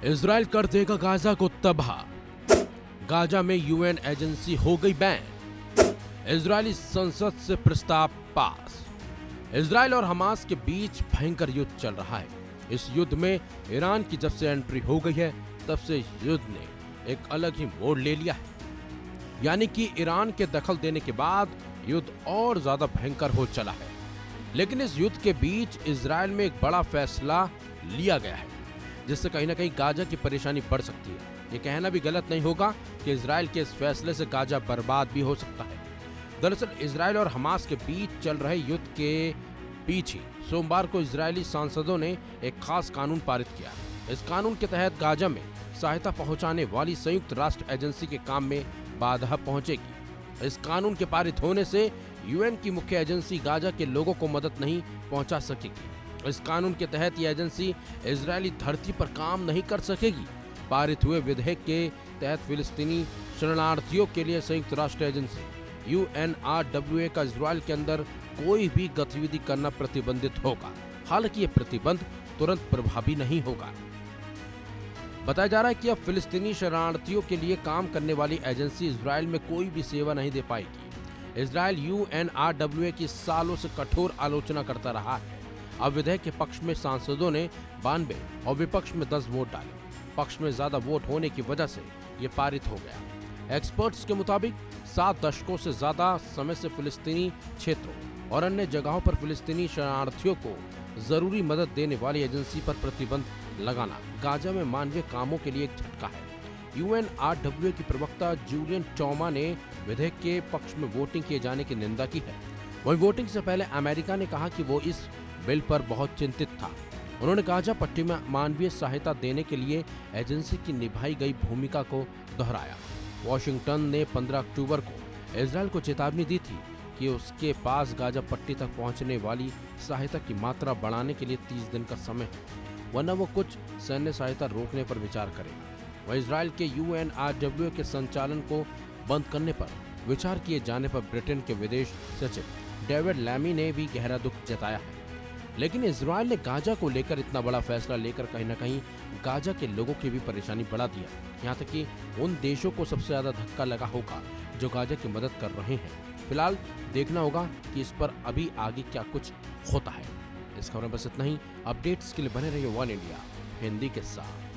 Israel कर देगा Gaza को तबाह। गाजा में यूएन एजेंसी हो गई बैन। इजरायली संसद से प्रस्ताव पास। इजराइल और हमास के बीच भयंकर युद्ध चल रहा है। इस युद्ध में ईरान की जब से एंट्री हो गई है तब से इस युद्ध ने एक अलग ही मोड़ ले लिया है। यानी कि ईरान के दखल देने के बाद युद्ध और ज्यादा भयंकर हो चला है। लेकिन इस युद्ध के बीच इजराइल में एक बड़ा फैसला लिया गया है जिससे कहीं ना कहीं गाजा की परेशानी बढ़ सकती है। ये कहना भी गलत नहीं होगा कि इजराइल के इस फैसले से गाजा बर्बाद भी हो सकता है। दरअसल इजराइल और हमास के बीच चल रहे युद्ध के बीच ही सोमवार को इजरायली सांसदों ने एक खास कानून पारित किया। इस कानून के तहत गाजा में सहायता पहुंचाने वाली संयुक्त राष्ट्र एजेंसी के काम में बाधा पहुंचेगी। इस कानून के पारित होने से यूएन की मुख्य एजेंसी गाजा के लोगों को मदद नहीं पहुंचा सकेगी। इस कानून के तहत यह एजेंसी इजरायली धरती पर काम नहीं कर सकेगी। पारित हुए विधेयक के तहत फिलिस्तीनी शरणार्थियों के लिए संयुक्त राष्ट्र एजेंसी UNRWA का इजराइल के अंदर कोई भी गतिविधि करना प्रतिबंधित होगा। हालांकि यह प्रतिबंध तुरंत प्रभावी नहीं होगा। बताया जा रहा है कि अब फिलिस्तीनी शरणार्थियों के लिए काम करने वाली एजेंसी इजराइल में कोई भी सेवा नहीं दे पाएगी। इजराइल UNRWA की सालों से कठोर आलोचना करता रहा है। अब विधेयक के पक्ष में सांसदों ने 92 और विपक्ष में 10 वोट डाले। पक्ष में ज्यादा वोट होने की वजह से ये पारित हो गया। एक्सपर्ट्स के मुताबिक 7 दशकों से ज्यादा समय से फिलिस्तीनी क्षेत्रों और अन्य जगहों पर फिलिस्तीनी शरणार्थियों को जरूरी मदद देने वाली एजेंसी पर प्रतिबंध लगाना गाजा में मानवीय कामों के लिए एक झटका है। UNRWA की प्रवक्ता जूलियन चौमा ने विधेयक के पक्ष में वोटिंग किए जाने की निंदा की है। वहीं वोटिंग से पहले अमेरिका ने कहा कि वो इस बिल पर बहुत चिंतित था। उन्होंने गाजा पट्टी में मानवीय सहायता देने के लिए एजेंसी की निभाई गई भूमिका को दोहराया। वॉशिंगटन ने 15 अक्टूबर को इजराइल को चेतावनी दी थी कि उसके पास गाजा पट्टी तक पहुंचने वाली सहायता की मात्रा बढ़ाने के लिए 30 दिन का समय है, वरना वो कुछ सैन्य सहायता रोकने पर विचार करेगा। वह इजराइल के UNRWA के संचालन को बंद करने पर विचार किए जाने पर ब्रिटेन के विदेश सचिव डेविड लैमी ने भी गहरा दुख जताया है। लेकिन इजराइल ने गाजा को लेकर इतना बड़ा फैसला लेकर कहीं न कहीं गाजा के लोगों की भी परेशानी बढ़ा दिया। यहाँ तक कि उन देशों को सबसे ज्यादा धक्का लगा होगा जो गाजा की मदद कर रहे हैं। फिलहाल देखना होगा कि इस पर अभी आगे क्या कुछ होता है। इस खबर में बस इतना ही। अपडेट्स के लिए बने रहिए वन इंडिया हिंदी के साथ।